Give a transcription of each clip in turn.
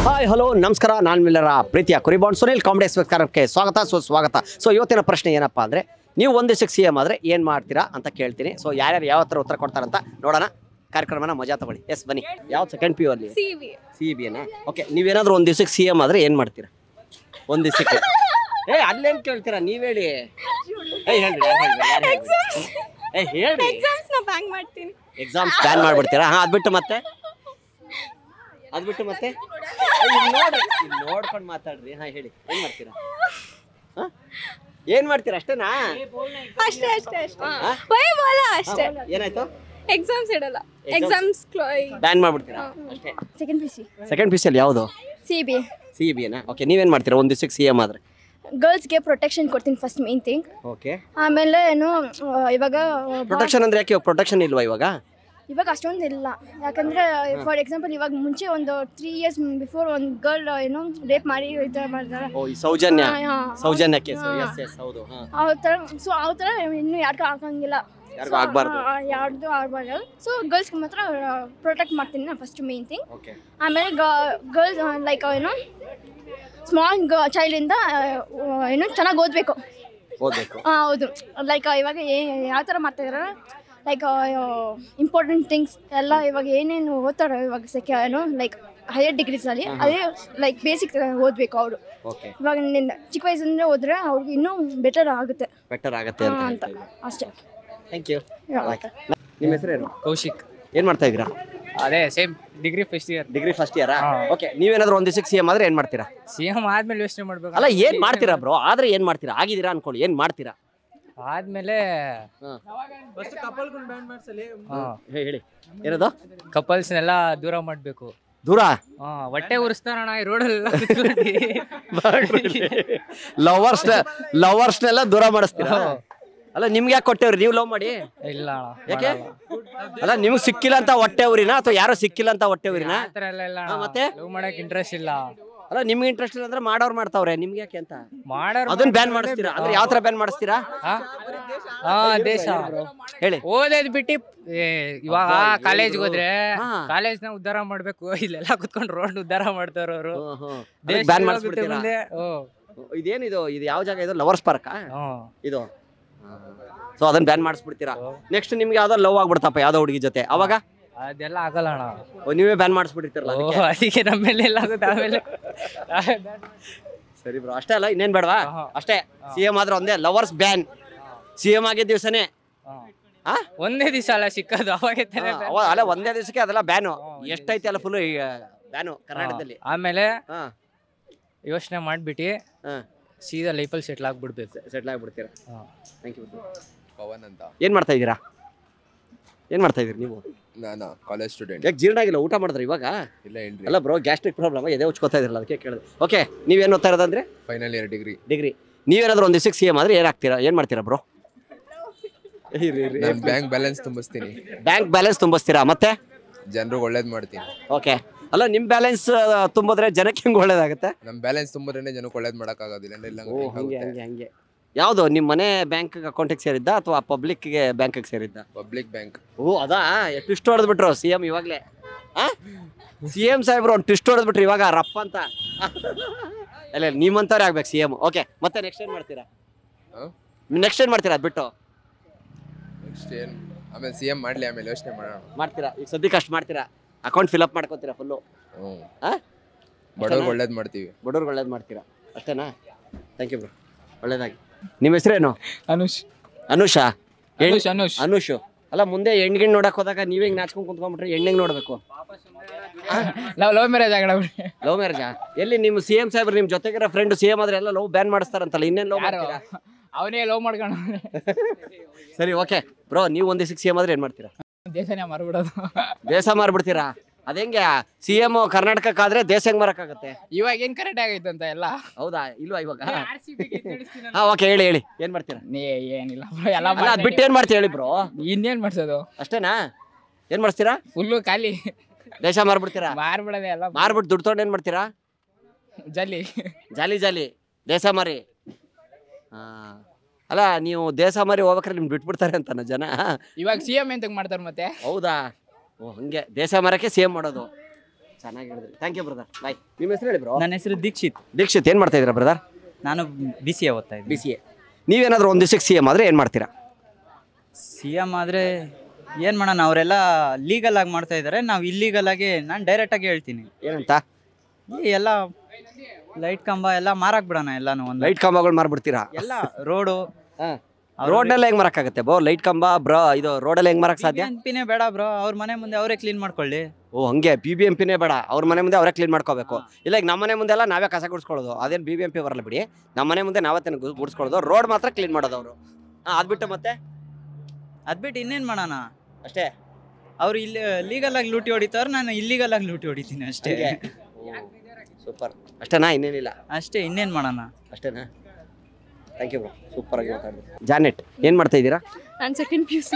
Hi hello ನಮಸ್ಕಾರ, ನಾನು ಮಿಲ್ಲರ ಪ್ರೀತಿಯ ಕುರಿಬಾಂಡ್ ಸುನಿಲ್ ಕಾಮಿಡಿ ಕಾರ್ಯಕ್ರಮಕ್ಕೆ ಸ್ವಾಗತ ಸುಸ್ವಾಗತ. ಸೊ ಇವತ್ತಿನ ಪ್ರಶ್ನೆ ಏನಪ್ಪಾ ಅಂದರೆ, ನೀವು ಒಂದು ದಿವಸಕ್ಕೆ CM ಆದರೆ ಏನು ಮಾಡ್ತೀರಾ ಅಂತ ಕೇಳ್ತೀನಿ. ಸೊ ಯಾರ್ಯಾರು ಯಾವ ಥರ ಉತ್ತರ ಕೊಡ್ತಾರಂತ ನೋಡೋಣ. ಕಾರ್ಯಕ್ರಮನ ಮಜಾ ತಗೊಳ್ಳಿ. ಎಸ್ ಬನ್ನಿ. ಯಾವ ಸೆಕೆಂಡ್ PU ಅಲ್ಲಿ CBನಾ? ಓಕೆ, ನೀವೇನಾದರೂ ಒಂದು ದಿವಸಕ್ಕೆ CM ಆದರೆ ಏನು ಮಾಡ್ತೀರಾ? ಒಂದು ದಿವಸಕ್ಕೆ ಅಲ್ಲೇನು ಕೇಳ್ತೀರಾ? ನೀವು ಹೇಳಿ. ಹೇಳಿ. ಎಕ್ಸಾಮ್ಸ್ ಬ್ಯಾನ್ ಮಾಡ್ಬಿಡ್ತೀರಾ? ಹಾಂ, ಅದ್ಬಿಟ್ಟು ಮತ್ತೆ ನೋಡ್ಕೊಂಡು ಮಾತಾಡ್ರಿ. ಹಾಂ ಹೇಳಿ, ಏನು ಮಾಡ್ತೀರಾ? ಏನ್ ಮಾಡ್ತೀರಾ? ಅಷ್ಟೇನಾ? ಏನಾಯ್ತು? ಎಕ್ಸಾಮ್ಸ್ ಇಡಲ್ಲ, ಎಕ್ಸಾಮ್ಸ್ ಬ್ಯಾನ್ ಮಾಡ್ಬಿಡ್ತೀರಾ ಅಷ್ಟೇ. ಸೆಕೆಂಡ್ PU ಅಲ್ಲಿ ಯಾವುದು? CBನಾ? ಓಕೆ, ನೀವೇನ್ ಮಾಡ್ತೀರಾ ಒಂದು ದಿವಸಕ್ಕೆ CM ಆದ್ರೆ? ಗರ್ಲ್ಸ್ಗೆ ಪ್ರೊಟೆಕ್ಷನ್ ಕೊಡ್ತೀನಿ ಫಸ್ಟ್ ಮೇನ್ ಥಿಂಗ್. ಓಕೆ, ಆಮೇಲೆ ಏನು ಇವಾಗ ಪ್ರೊಟೆಕ್ಷನ್ ಅಂದ್ರೆ ಯಾಕೆ ಪ್ರೊಟೆಕ್ಷನ್ ಇಲ್ವಾ ಇವಾಗ? ಅಷ್ಟೊಂದು ಇಲ್ಲ, ಯಾಕಂದ್ರೆ ಫಾರ್ ಎಕ್ಸಾಂಪಲ್ ಇವಾಗ ಮುಂಚೆ ಒಂದು 3 years ಬಿಫೋರ್ ಒಂದು ಗರ್ಲ್ ಏನೋ ರೇಪ್ ಮಾಡಿ ಈ ಥರ ಮಾಡ್ತಾರೆ. ಸೌಜನ್ಯ ಕೇಸ್. ಹೌದು. ಸೊ ಆ ಥರ ಇನ್ನು ಯಾರಿಗೂ ಆಗಂಗಿಲ್ಲ, ಯಾರ್ದು ಆಗಬಾರ್ದು. ಸೊ ಗರ್ಲ್ಸ್ಗೆ ಮಾತ್ರ ಪ್ರೊಟೆಕ್ಟ್ ಮಾಡ್ತೀನಿ ನಾನು ಫಸ್ಟ್ ಮೇನ್ ಥಿಂಗ್. ಆಮೇಲೆ ಗರ್ಲ್ಸ್ ಲೈಕ್ ಏನೋ ಸ್ಮಾಲ್ ಚೈಲ್ಡಿಂದ ಏನು ಚೆನ್ನಾಗಿ ಓದಬೇಕು. ಹೌದು, ಲೈಕ್ ಇವಾಗ ಯಾವ ಥರ ಮಾಡ್ತಾಯಿದ್ದಾರೆ, ಲೈಕ್ ಇಂಪಾರ್ಟೆಂಟ್ ಥಿಂಗ್ಸ್ ಎಲ್ಲ ಇವಾಗ ಏನೇನು ಓದ್ತಾರೆ ಇವಾಗ ಏನೋ ಲೈಕ್ ಹೈಯರ್ ಡಿಗ್ರೀಸಲ್ಲಿ ಅದೇ ಲೈಕ್ ಬೇಸಿಕ್ ಓದಬೇಕು ಅವರು. ಇವಾಗ ಚಿಕ್ಕ ವಯಸ್ಸಿಂದ ಹೋದ್ರೆ ಅವ್ರಿಗೆ ಇನ್ನೂ ಬೆಟರ್ ಆಗುತ್ತೆ ಅಂತ ಅಷ್ಟೇ. Thank you. ನಿಮ್ಮ ಹೆಸರೇನು? ಕೌಶಿಕ್. ಏನು ಮಾಡ್ತಾ ಇದ್ದೀರಾ? ಅದೇ same degree first year. Okay, ನೀವೇನಾದ್ರೂ ಒಂದು ದಿವಸಕ್ಕೆ CM ಆದ್ರೆ ಏನು ಮಾಡ್ತೀರಾ? CM ಆದ್ಮೇಲೆ ಯೋಚನೆ ಮಾಡ್ಬೇಕು. ಅಲ್ಲ, ಏನು ಮಾಡ್ತೀರಾ ಬ್ರೋ? ಆದ್ರೆ ಏನು ಮಾಡ್ತೀರಾ? ಆಗಿದ್ದೀರಾ ಅನ್ಕೊಳ್ಳಿ, ಏನು ಮಾಡ್ತೀರಾ ಆದ್ಮೇಲೆ? ಹೇಳಿ. ಏನದು? ಕಪಲ್ಸ್ನೆಲ್ಲ ದೂರ ಮಾಡ್ಬೇಕು. ದೂರ ಹೊಟ್ಟೆ ಉರಿಸ್ತಾರಣ ಈ ರೋಡಲ್ಲ. ಲವರ್ಸ್ನೆಲ್ಲ ದೂರ ಮಾಡಿಸ್ತೀರಾ? ಅಲ್ಲ, ನಿಮ್ಗೆ ಯಾಕೆ ಕೊಟ್ಟೇವ್ರಿ? ನೀವು ಲವ್ ಮಾಡಿ? ಇಲ್ಲ. ಯಾಕೆ? ಅಲ್ಲ, ನಿಮ್ಗೆ ಸಿಕ್ಕಿಲ್ಲ ಅಂತ ಹೊಟ್ಟೆ ಊರಿನ ಅಥವಾ ಯಾರೋ ಸಿಕ್ಕಿಲ್ಲ ಅಂತ ಹೊಟ್ಟೆ ಊರಿನ? ಮತ್ತೆ ಲವ್ ಮಾಡಕ್ ಇಂಟ್ರೆಸ್ಟ್ ಇಲ್ಲ. ಅಲ್ಲ, ನಿಮ್ಗೆ ಇಂಟ್ರೆಸ್ಟ್ ಇಲ್ಲ ಅಂದ್ರೆ ಮಾಡೋರು ಮಾಡ್ತಾವ್ರೆ, ನಿಮ್ಗೆ ಯಾಕೆ ಅಂತ ಮಾಡೋರು ಅದನ್ನ ಬ್ಯಾನ್ ಮಾಡಿಸ್ತೀರಾ? ಅಂದ್ರೆ ಯಾವ ತರ ಬ್ಯಾನ್ ಮಾಡಿಸ್ತೀರಾ? ದೇಶ ಹೇಳಿ. ಓದೇದ್ ಬಿಟ್ಟು ಇವಾಗ ಕಾಲೇಜ್ಗೆ ಹೋದ್ರೆ ಕಾಲೇಜ್ನ ಉದ್ಧಾರ ಮಾಡ್ಬೇಕು, ಇಲ್ಲೆಲ್ಲ ಕುತ್ಕೊಂಡು ರೋಡ್ ಉದ್ಧಾರ ಮಾಡ್ತಾರ ಅವರು. ಬ್ಯಾನ್ ಮಾಡಿಸ್ಬಿಡ್ತೀರಾ? ಇದೇನಿದು? ಇದು ಯಾವ ಜಾಗ? ಇದು ಲವರ್ಸ್ ಪಾರ್ಕ್ ಇದು. ಸೊ ಅದನ್ನ ಬ್ಯಾನ್ ಮಾಡಿಸ್ಬಿಡ್ತೀರಾ? ನೆಕ್ಸ್ಟ್ ನಿಮ್ಗೆ ಯಾವ್ದೋ ಲವ್ ಆಗ್ಬಿಡ್ತಪ್ಪ ಯಾವ್ದೋ ಹುಡುಗಿ ಜೊತೆ, ಅವಾಗ ಅದೆಲ್ಲ ಆಗಲ್ಲ ಅಣ್ಣ. ನೀವೇ ಬ್ಯಾನ್ ಮಾಡಿಸ್ಬಿಟ್ಟಿರ್ತೀರಲ್ಲ, ಅದಕ್ಕೆ ನಮ್ಮ ಮೇಲೆ ಎಲ್ಲ ಆಗುತ್ತೆ ಆಮೇಲೆ. ಸರಿ ಬ್ರೋ, ಅಷ್ಟೇ ಅಲ್ಲ, ಇನ್ನೇನ್ ಬೇಡವಾ? ಅಷ್ಟೇ. CM ಆದ್ರೆ ಒಂದೇ ಲವರ್ಸ್ ಬ್ಯಾನ್. CM ಆಗಿದ್ದ ದಿವಸನೇ ಒಂದೇ ದಿವಸ ಅಲ್ಲ ಸಿಕ್ಕದು, ಅವಾಗ ಅಲ್ಲ ಒಂದೇ ದಿವಸಕ್ಕೆ ಅದೆಲ್ಲ ಬ್ಯಾನು. ಎಷ್ಟೈತಿ ಅಲ್ಲ ಫುಲ್ ಬ್ಯಾನು ಕರ್ನಾಟಕದಲ್ಲಿ. ಆಮೇಲೆ ಯೋಚನೆ ಮಾಡ್ಬಿಟ್ಟು ಸೀದಾ ಲೈಫಲ್ಲಿ ಸೆಟ್ಲ್ ಆಗ್ಬಿಡ್ಬೇಕು. ಸೆಟ್ಲ್ ಆಗ್ಬಿಡ್ತೀರಾ? Thank you. ಪವನ್ ಅಂತ. ಏನ್ ಮಾಡ್ತಾ ಇದ್ದೀರಾ ನೀವು? ನಾನು ಕಾಲೇಜ್ ಸ್ಟೂಡೆಂಟ್. ಯಾಕೆ ಜೀರ್ಣ ಆಗಿಲ್ಲ? ಊಟ ಮಾಡಿದ್ರೆ ಇವಾಗ? ಇಲ್ಲ ಏನ್ರಿ. ಅಲ್ಲ ಬ್ರೋ, ಗ್ಯಾಸ್ಟ್ರಿಕ್ ಪ್ರಾಬ್ಲಮ್, ಎದೆ ಉಚ್ಕೋತಾ ಇದ್ರಲ್ಲ, ಅದಕ್ಕೆ ಕೇಳಿದೆ. ಓಕೆ, ನೀವೇನು ಓದ್ತಾ ಇರೋದಂದ್ರೆ? Final year degree. ನೀವೇನಾದ್ರೂ ಒಂದು ದಿವಸಕ್ಕೆ CM ಆದ್ರೆ ಏನ್ ಮಾಡ್ತೀರಾ ಬ್ರೋ? ನಾನು ಬ್ಯಾಂಕ್ ಬ್ಯಾಲೆನ್ಸ್ ತುಂಬಿಸ್ತೀರಾ? ಮತ್ತೆ ಜನರಿಗೆ ಒಳ್ಳೇದ್ ಮಾಡ್ತೀನಿ. ಓಕೆ, ಅಲ್ಲ, ನಿಮ್ ಬ್ಯಾಲೆನ್ಸ್ ತುಂಬಿದ್ರೆ ಜನಕ್ಕೆ ಹೆಂಗ್ ಒಳ್ಳೇದಾಗುತ್ತೆ? ನಮ್ ಬ್ಯಾಲೆನ್ಸ್ ತುಂಬಿದ್ರೇನೆ ಜನಕ್ಕೆ ಒಳ್ಳೇದ್ ಮಾಡಕ್ ಆಗೋದಿಲ್ಲ. ಹಂಗೆ. ಯಾವ್ದು ನಿಮ್ಮ ಮನೆ ಬ್ಯಾಂಕ್ ಅಕೌಂಟಿಗೆ ಸೇರಿದ್ದ ಅಥವಾ ಪಬ್ಲಿಕ್ಗೆ ಬ್ಯಾಂಕಿಗೆ ಸೇರಿದ್ದ? Public bank. ಅದಾ? ಟ್ವಿಸ್ಟ್ ಹೊಡೆದ್ಬಿಟ್ರು CM ಇವಾಗ್ಲೇ. CM ಸಾಹೇಬ್ರು ಒಂದು ಟ್ವಿಸ್ಟ್ ಹೊಡೆದ್ಬಿಟ್ರು ಇವಾಗ ರಪ್ಪ ಅಂತ. ಅಲ್ಲ, ನಿಮ್ಮಂತವ್ರೆ ಆಗ್ಬೇಕು CM. ಓಕೆ, ಮತ್ತೆ ನೆಕ್ಸ್ಟ್ ಏನ್ ಮಾಡ್ತೀರಾ? ಅದ್ಬಿಟ್ಟು ನೆಕ್ಸ್ಟ್ ಏನ್? ಆಮೇಲೆ CM ಮಾಡ್ಲಿ, ಆಮೇಲೆ ಯೋಚನೆ ಮಾಡ್ತೀರಾ? ಈಗ ಸದ್ಯಕ್ಕೆ ಅಷ್ಟು ಮಾಡ್ತೀರಾ? ಅಕೌಂಟ್ ಫಿಲ್ ಅಪ್ ಮಾಡ್ಕೋತೀರಾ ಫುಲ್ಲು? ಬಡವ್ರಿಗೆ ಒಳ್ಳೇದ್ ಮಾಡ್ತೀರಾ? ಅಷ್ಟೇನಾ? ಥ್ಯಾಂಕ್ ಯು ಬ್ರೋ, ಒಳ್ಳೇದಾಗಿ. ನಿಮ್ಮ ಹೆಸರೇನು? ಅನುಷಾ? ಅನುಷ್. ಅಲ್ಲ, ಮುಂದೆ ಹೆಣ್ಗಿಣ್ ನೋಡಕ್ ಹೋದಾಗ ನೀವೇ ಹಿಂಗ್ ನಾಚ್ಕೊಂಡ್ ಕುಂತ್ಕೊಂಡ್ಬಿಟ್ರೆ ಹೆಣ್ಣಿಗೆ ನೋಡ್ಬೇಕು. ಲವ್ ಮ್ಯಾರೇಜಾ? ಎಲ್ಲಿ ನಿಮ್ಮ CM ಸಾಹೇಬ್ರು ನಿಮ್ ಜೊತೆಗಿರೋ ಫ್ರೆಂಡ್ CM ಆದ್ರೆ ಎಲ್ಲ ಲವ್ ಬ್ಯಾನ್ ಮಾಡಿಸ್ತಾರಂತಲ್ಲ, ಇನ್ನೇನ್ ಲವ್ ಮಾಡ್ತೀರಾ? ಅವನೇ ಲವ್ ಮಾಡ್ಕೊಂಡು. ಸರಿ, ಓಕೆ ಬ್ರೋ, ನೀವು ಒಂದೇ CM ಆದ್ರೆ ಏನ್ ಮಾಡ್ತೀರಾ? ದೇಶನೇ ಮಾರ್ಬಿಡೋದು. ದೇಶ ಮಾರ್ಬಿಡ್ತೀರಾ? ಅದೇಂಗೆ? CM ಕರ್ನಾಟಕಕ್ಕಾದ್ರೆ ದೇಶ ಹೆಂಗ್ ಮಾರಕ್ಕಾಗತ್ತೆ? ಇವಾಗ ಏನ್ ಕರೆಕ್ಟ್ ಆಗೈತೆ ಅಂತ ಎಲ್ಲ. ಹೌದಾ? ಇಲ್ವಾ ಇವಾಗ? ಓಕೆ, ಹೇಳಿ ಏನ್ ಮಾಡ್ತೀರಾ? ಏನಿಲ್ಲ, ಬಿಟ್ಟು ಏನ್ ಮಾಡ್ತೀರಾ ಹೇಳಿ ಬ್ರೋ? ಇನ್ನೇನ್ ಮಾಡ್ಸೋದು? ಅಷ್ಟೇನಾ? ಏನ್ ಮಾಡ್ತೀರಾ? ಫುಲ್ಲು ಖಾಲಿ ದೇಶ ಮಾರ್ಬಿಡ್ತೀರಾ? ಮಾರ್ಬಿಡೋದೆ ಎಲ್ಲ. ಮಾರ್ಬಿಟ್ಟು ದುಡ್ಡು ತಗೊಂಡು ಏನ್ ಮಾಡ್ತೀರಾ? ಜಾಲಿ ದೇಶ ಮಾರಿ. ಅಲ್ಲ, ನೀವು ದೇಶ ಮಾರಿ ಹೋಗ್ಬೇಕಾದ್ರೆ ನಿಮ್ಗೆ ಬಿಟ್ಬಿಡ್ತಾರೆ ಅಂತ ಜನ. ಇವಾಗ CM ಎಂತ ಮಾಡ್ತಾರೆ ಮತ್ತೆ? ಹೌದಾ? ಓ ಹಂಗೆ ದೇಶ ಮರಕ್ಕೆ ಸಿ ಎಂ ಮಾಡೋದು. ಚೆನ್ನಾಗಿ ಹೇಳಿದ್ರಿ. Thank you brother. ಬಾಯ್. ನಿಮ್ಮ ಹೆಸರು ಹೇಳಿ ಬ್ರೋ. ನನ್ನ ಹೆಸರು ದೀಕ್ಷಿತ್. ದೀಕ್ಷಿತ್ ಏನು ಮಾಡ್ತಾ ಇದ್ದೀರಾ ಬ್ರದರ್? ನಾನು BCA ಓದ್ತಾ ಇದ್ದೀನಿ. BCA. ನೀವೇನಾದರೂ ಒಂದು ದಿವಸಕ್ಕೆ ಸಿ ಎಂ ಆದರೆ ಏನು ಮಾಡ್ತೀರಾ? CM ಆದರೆ ಏನು ಮಾಡೋಣ, ಅವರೆಲ್ಲ ಲೀಗಲ್ ಆಗಿ ಮಾಡ್ತಾ ಇದ್ದಾರೆ, ನಾವು ಇಲ್ಲೀಗಲ್ ಆಗಿ ನಾನು ಡೈರೆಕ್ಟಾಗಿ ಹೇಳ್ತೀನಿ. ಏನಂತ? ಈ ಎಲ್ಲ ಲೈಟ್ ಕಂಬ ಎಲ್ಲ ಮಾರಾಕ್ ಬಿಡೋಣ ಎಲ್ಲಾನು. ಒಂದು ಲೈಟ್ ಕಂಬಗಳು ಮಾರ್ಬಿಡ್ತೀರಾ? ಎಲ್ಲ ರೋಡು ರೋಡ್ನೆಲ್ಲ ಹೆಂಗ್ ಮರಕ್ಕಾಗತ್ತೆ ಬ್ರೋ? ಲೈಟ್ ಕಂಬ ಬ್ರೋ ಇದು ರೋಡಲ್ಲಿ ಹೆಂಗ್ ಮರಕ್ ಸಾಧ್ಯ? BBMPನೇ ಬೇಡ ಬ್ರೋ, ಅವ್ರ ಮನೆ ಮುಂದೆ ಅವರೇ ಕ್ಲೀನ್ ಮಾಡ್ಕೊಳ್ಳಿ. ಓ ಹಂಗೆ BBMPನೇ ಬೇಡ, ಅವ್ರ ಮನೆ ಮುಂದೆ ಅವರೇ ಕ್ಲೀನ್ ಮಾಡ್ಕೋಬೇಕು. ಇಲ್ಲ ಈಗ ನಮ್ಮ ಮನೆ ಮುಂದೆ ಎಲ್ಲ ನಾವೇ ಕಸ ಗುಡಿಸ್ಕೊಳ್ಳೋದು, ಅದೇನು BBMP ಬರಲ್ಲ ಬಿಡಿ. ನಮ್ಮ ಮನೆ ಮುಂದೆ ನಾವೇ ಗುಡಿಸ್ಕೊಳ್ಳೋದು, ರೋಡ್ ಮಾತ್ರ ಕ್ಲೀನ್ ಮಾಡೋದು ಅವರು. ಅದ್ಬಿಟ್ಟು ಮತ್ತೆ ಅದ್ಬಿಟ್ಟು ಇನ್ನೇನು ಮಾಡೋಣ ಅಷ್ಟೇ. ಅವ್ರು ಇಲ್ಲಿ ಲೀಗಲ್ ಆಗಿ ಲೂಟಿ ಹೊಡಿತಾವ್ರು, ನಾನು ಇಲ್ಲೀಗಲ್ ಆಗಿ ಲೂಟಿ ಹೊಡಿತೀನಿ ಅಷ್ಟೇ. ಸೂಪರ್. ಅಷ್ಟೇನಾ? ಇನ್ನೇನಿಲ್ಲ? ಅಷ್ಟೇ, ಇನ್ನೇನು ಮಾಡೋಣ. ಅಷ್ಟೇನಾ? Thank you bro. ಸೂಪರ್ ಆಗಿ ಮಾತಾಡಿದ್ರಿ. ಜಾನೆಟ್ ಏನು ಮಾಡ್ತಾ ಇದ್ದೀರಾ? ನಾನು ಸೆಕೆಂಡ್ PUC.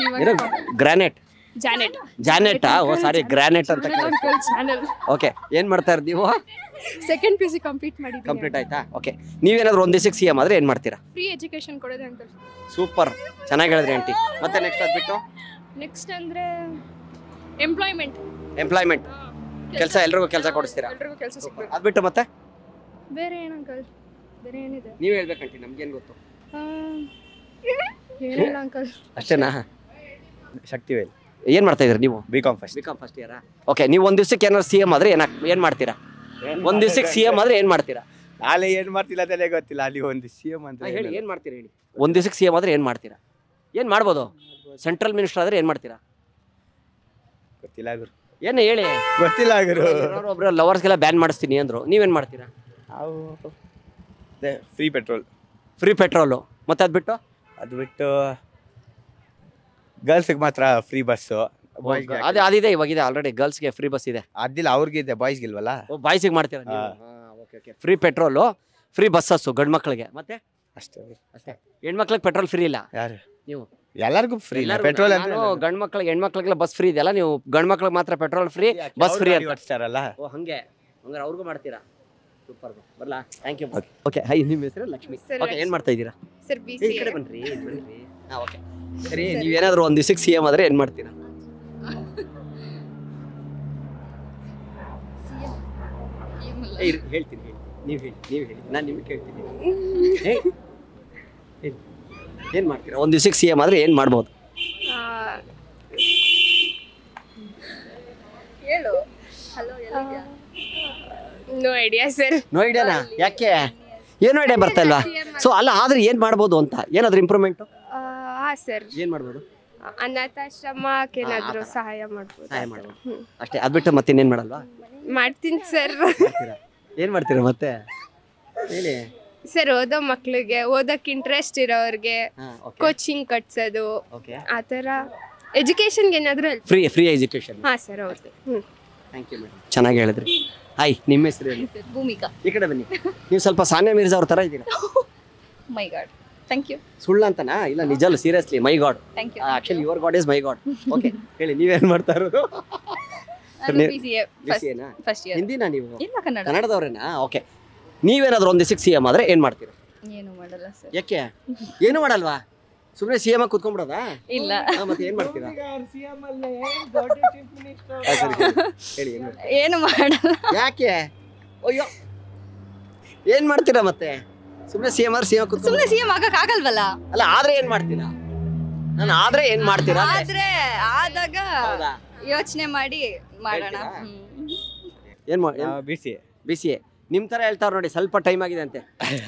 ಗ್ರಾನೆಟ್. ಜಾನೆಟ್ ಓ ಸಾರಿ ಗ್ರಾನೆಟ್ ಅಂತ. ಚಾನಲ್. ಓಕೆ ಏನು ಮಾಡ್ತಾ ಇರೋದು ನೀವು? ಸೆಕೆಂಡ್ PUC ಕಂಪ್ಲೀಟ್ ಮಾಡಿದ್ದೀನಿ. ಕಂಪ್ಲೀಟ್ ಆಯ್ತಾ? ಓಕೆ ನೀವೇನಾದರೂ ಒಂದು ದಿವಸಕ್ಕೆ ಸಿ ಎಂ ಆದರೆ ಏನು ಮಾಡ್ತೀರಾ? ಫ್ರೀ ಎಜುಕೇಶನ್ ಕೊಡೋದು ಅಂಕಲ್. ಸೂಪರ್, ಚೆನ್ನಾಗಿ ಹೇಳಿದ್ರಿ ಆಂಟಿ. ಮತ್ತೆ ನೆಕ್ಸ್ಟ್ ಅದ್ಬಿಟ್ಟು ನೆಕ್ಸ್ಟ್ ಅಂದರೆ ಎಂಪ್ಲಾಯ್ಮೆಂಟ್. ಕೆಲಸ ಎಲ್ರಿಗೂ ಕೆಲಸ ಕೊಡಿಸ್ತೀರಾ? ಎಲ್ರಿಗೂ ಕೆಲಸ ಸಿಗ್ಬೇಕು. ಅದ್ಬಿಟ್ಟು ಮತ್ತೆ ಬೇರೆ ಏನು ಅಂಕಲ್? ಬೇರೆ ಏನಿದೆ? ನೀವು ಹೇಳ್ಬೇಕಂಟಿ, ನಮ್ಗೇನು ಗೊತ್ತು? ಏನಿಲ್ಲ ಅಂಕಲ್. ಅಷ್ಟೇನಾ? ಶಕ್ತಿವೇಲ್. ಏನು ಮಾಡ್ತಾ ಇದ್ರಿ ನೀವು? BCom first ಇಯರಾ? ಓಕೆ ನೀವು ಒಂದು ದಿವಸಕ್ಕೆ ಏನಾದ್ರು ಸಿ ಎಂ ಆದರೆ ಏನು ಮಾಡ್ತೀರಾ? ಒಂದು ದಿವಸಕ್ಕೆ ಸಿ ಎಂ ಆದರೆ ಏನು ಮಾಡ್ತೀರಾ? ನಾಳೆ ಏನು ಮಾಡ್ತಿಲ್ಲ ತಲೆ ಗೊತ್ತಿಲ್ಲ. ಅಲ್ಲಿ ಒಂದು CM ಅಂತ ಹೇಳಿ, ಏನು ಮಾಡ್ತೀರಾ ಹೇಳಿ. ಒಂದು ದಿವಸಕ್ಕೆ ಸಿ ಎಂ ಆದರೆ ಏನು ಮಾಡ್ತೀರಾ? ಏನು ಮಾಡ್ಬೋದು? ಸೆಂಟ್ರಲ್ ಮಿನಿಸ್ಟರ್ ಆದರೆ ಏನು ಮಾಡ್ತೀರಾ? ಗೊತ್ತಿಲ್ಲ ಗುರು. ಏನು ಹೇಳಿ. ಗೊತ್ತಿಲ್ಲ ಗುರು. ಒಬ್ಬರು ಲವರ್ಸ್ಗೆಲ್ಲ ಬ್ಯಾನ್ ಮಾಡಿಸ್ತೀನಿ ಅಂದರು, ನೀವೇನು ಮಾಡ್ತೀರಾ? ನಾವು ಫ್ರೀ ಪೆಟ್ರೋಲು. ಮತ್ತೆ ಅದ್ಬಿಟ್ಟು ಅದು ಬಿಟ್ಟು ಗರ್ಲ್ಸ್ಗೆ ಮಾತ್ರ ಫ್ರೀ ಬಸ್ಸು. ಅದಿದೆ, ಇವಾಗಿದೆ ಆಲ್ರೆಡಿ ಗರ್ಲ್ಸ್ಗೆ ಫ್ರೀ ಬಸ್ ಇದೆ. ಅದಿಲ್ಲ, ಅವ್ರಿಗಿದೆ, ಬಾಯ್ಸ್ಗಿಲ್ವಲ್ಲ. ಬಾಯ್ಸಿಗೆ ಮಾಡ್ತೀರಾ ನೀವು? Okay free petrol, free buses ಗಂಡು ಮಕ್ಕಳಿಗೆ. ಮತ್ತೆ ಅಷ್ಟೇ. ಹೆಣ್ಮಕ್ಳಿಗೆ ಪೆಟ್ರೋಲ್ ಫ್ರೀ ಇಲ್ಲ. ಯಾರು? ನೀವು ಎಲ್ಲರಿಗೂ ಫ್ರೀ ಪೆಟ್ರೋಲ್ ಅಂದ್ರೆ. ಗಂಡು ಮಕ್ಳಿಗೆ ಹೆಣ್ಮಕ್ಳಿಗೆಲ್ಲ ಬಸ್ ಫ್ರೀ ಇದೆಯಲ್ಲ, ನೀವು ಗಂಡು ಮಕ್ಳಿಗೆ ಮಾತ್ರ ಪೆಟ್ರೋಲ್ ಫ್ರೀ, ಬಸ್ ಫ್ರೀ ಅಂತ ಓಡಿಸ್ತಾರಲ್ಲ. ಓ ಹಂಗೆ, ಹಂಗಾರೆ ಅವ್ರಿಗೂ ಮಾಡ್ತೀರಾ? ಸೂಪರ್, ಬರಲಾ? Thank you. ಓಕೆ ಹೈ, ನಿಮ್ಮ ಹೆಸರು ಲಕ್ಷ್ಮಿ. ಓಕೆ ಏನು ಮಾಡ್ತಾ ಇದ್ದೀರಾ? ಸರ್ ಈ BCA. ಕಡೆ ಬನ್ರಿ. ಹಾಂ ಓಕೆ ಸರಿ. ನೀವೇನಾದರೂ ಒಂದು ದಿವಸಕ್ಕೆ ಸಿ ಎಂ ಆದರೆ ಏನು ಮಾಡ್ತೀರಾ? ಹೇಳ್ತೀನಿ, ನೀವು ಹೇಳಿ, ನಾನು ನಿಮ್ಗೆ ಕೇಳ್ತೀನಿ. ಏನು ಮಾಡ್ತೀರಾ ಒಂದು ದಿವಸಕ್ಕೆ ಸಿ ಎಂ ಆದರೆ ಏನು ಮಾಡ್ಬೋದು? ಹೇಳು. No idea sir. ನೋ ಐಡಿಯಾನಾ? ಯಾಕೆ? ಏನು ಐಡಿಯಾ ಬರ್ತಾ ಇಲ್ವಾ? ಸೊ ಅಲ್ಲ, ಆದರೆ ಏನು ಮಾಡ್ಬೋದು ಅಂತ ಏನಾದರೂ ಇಂಪ್ರೂವ್ಮೆಂಟು? ಹಾಂ ಸರ್. ಏನು ಮಾಡ್ಬೋದು? ಅನಾಥಾಶ್ರಮಕ್ಕೆ ಏನಾದರೂ ಸಹಾಯ ಮಾಡ್ಬೋದು. ಸಹಾಯ ಮಾಡ್ಬೋದು ಅಷ್ಟೇ. ಅದ್ಬಿಟ್ಟು ಮತ್ತೆ ಇನ್ನೇನು ಮಾಡಲ್ವಾ? ಮಾಡ್ತೀನಿ ಸರ್. ಏನು ಮಾಡ್ತೀರಾ ಮತ್ತೆ ಹೇಳಿ. ಸರ್ ಓದೋ ಮಕ್ಳಿಗೆ, ಓದೋಕ್ಕೆ ಇಂಟ್ರೆಸ್ಟ್ ಇರೋರಿಗೆ ಕೋಚಿಂಗ್ ಕಟ್ಸೋದು, ಆ ಥರ ಎಜುಕೇಷನ್ಗೆ ಏನಾದರೂ ಹೆಲ್ಪ್. Free education. ಹಾಂ ಸರ್ ಹೌದು. ಥ್ಯಾಂಕ್ ಯು ಮೇಡಮ್, ಚೆನ್ನಾಗಿ ಹೇಳಿದ್ರಿ. ಹಾಯ್, ನಿಮ್ಮ ಹೆಸರು ಹೇಳಿ. ಭೂಮಿಕಾ. ಈ ಕಡೆ ಬನ್ನಿ. ನೀವು ಸ್ವಲ್ಪ ಸಾನಿಯಾ ಮಿರ್ಜಾ ಅವ್ರ ಥರ ಇದ್ದೀರಾ. My god, thank you. ಸುಳ್ಳು ಅಂತನಾ? ಇಲ್ಲ ನಿಜಲ್ಲ, seriously. My god. Thank you. Actually your god is my god. Okay ಹೇಳಿ, ನೀವೇನು ಮಾಡ್ತಾ ಇರೋದು? BCA first year. ಹಿಂದಿನಾ ನೀವು? ಇಲ್ಲ, ಕನ್ನಡ. ಕನ್ನಡದವ್ರೇನಾ? ಓಕೆ ನೀವೇನಾದರೂ ಒಂದು ದಿವಸಕ್ಕೆ ಸಿ ಎಂ ಆದರೆ ಏನು ಮಾಡ್ತೀರಾ? ಏನು ಮಾಡಲ್ಲ ಸರ್. ಯಾಕೆ? ಏನು ಮಾಡಲ್ವಾ? ಸುಮ್ಮನೆ ಸಿ ಎಂ ಆಗಿ ಕೂತ್ಕೊಂಡ್ಬಿಡೋದಾ? ಇಲ್ಲ. ಮತ್ತೆ ಏನು ಮಾಡ್ತೀರಾ? ಹೇಳಿ ಏನು ಮಾಡಲ್ಲ. ಯಾಕೆ? ಅಯ್ಯೋ, ಏನು ಮಾಡ್ತೀರಾ ಮತ್ತೆ? ಸುಮ್ಮನೆ ಸಿ ಎಂ ಆದ್ರೆ ಸಿ ಎಂ ಕೂತ್ಕೊಂಡು ಸುಮ್ಮನೆ CM ಆಗಕ್ಕಾಗಲ್ವಲ್ಲ. ಅಲ್ಲ, ಆದ್ರೆ ಏನು ಮಾಡ್ತೀರಾ? ನಾನು ಆದ್ರೆ ಏನು ಮಾಡ್ತೀರಾ? ಆದ್ರೆ ಆದಾಗ ಯೋಚನೆ ಮಾಡಿ ಮಾಡೋಣ. ಏನು BCA ನಿಮ್ಮ ಥರ ಹೇಳ್ತಾವ್ರು ನೋಡಿ. ಸ್ವಲ್ಪ ಟೈಮ್ ಆಗಿದೆ ಅಂತೆ.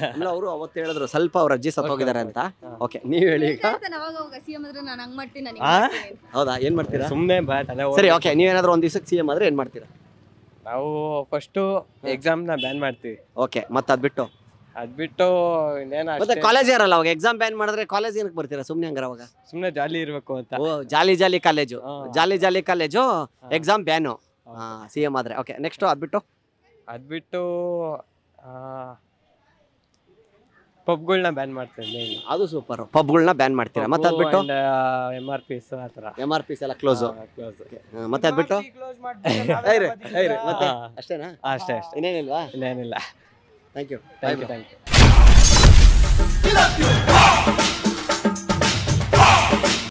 ಆಮೇಲೆ ಅವರು ಅವತ್ತು ಹೇಳಿದ್ರು ಸ್ವಲ್ಪ ಅವ್ರ ಅಜ್ಜಿ ಸತ್ತೋಗಿದ್ದಾರೆ ಅಂತ. ಓಕೆ ನೀವು ಹೇಳಿ ಈಗ. ಹೌದಾ? ಏನು ಮಾಡ್ತೀರಾ? ಸುಮ್ಮನೆ ಸರಿ ಓಕೆ ನೀವೇನಾದರೂ ಒಂದು ದಿವಸಕ್ಕೆ ಸಿ ಎಂ ಆದರೆ ಏನು ಮಾಡ್ತೀರಾ? ನಾವು ಫಸ್ಟು ಎಕ್ಸಾಮ್ನ ಬ್ಯಾನ್ ಮಾಡ್ತೀವಿ. ಓಕೆ ಮತ್ತೆ ಅದ್ಬಿಟ್ಟು ಇನ್ನೇನು ಮತ್ತೆ ಕಾಲೇಜ್ ಇರಲ್ಲ ಅವಾಗ. ಎಕ್ಸಾಮ್ ಬ್ಯಾನ್ ಮಾಡಿದ್ರೆ ಕಾಲೇಜ್ ಏನಕ್ಕೆ ಬರ್ತೀರಾ? ಸುಮ್ಮನೆ ಹಂಗಾರ ಅವಾಗ ಸುಮ್ಮನೆ ಜಾಲಿ ಇರಬೇಕು ಅಂತ. Oh jolly college, jolly college, exam ban C M ಆದರೆ. ಓಕೆ ನೆಕ್ಸ್ಟು ಅದ್ಬಿಟ್ಟು ಪಬ್ಗಳನ್ನ ಬ್ಯಾನ್ ಮಾಡ್ತೀವಿ. ಅದು ಸೂಪರ್. ಪಬ್ಗಳನ್ನ ಬ್ಯಾನ್ ಮಾಡ್ತೀರಾ? ಮತ್ತೆ ಅದ್ಬಿಟ್ಟು MRPs ಆ ಥರ. MRPs ಎಲ್ಲ ಕ್ಲೋಸು. ಮತ್ತೆ ಅದ್ಬಿಟ್ಟು ಮತ್ತೆ ಅಷ್ಟೇನಾ? ಅಷ್ಟೇ. ಇನ್ನೇನಿಲ್ವಾ? ಇನ್ನೇನಿಲ್ಲ. Thank you. Thank you.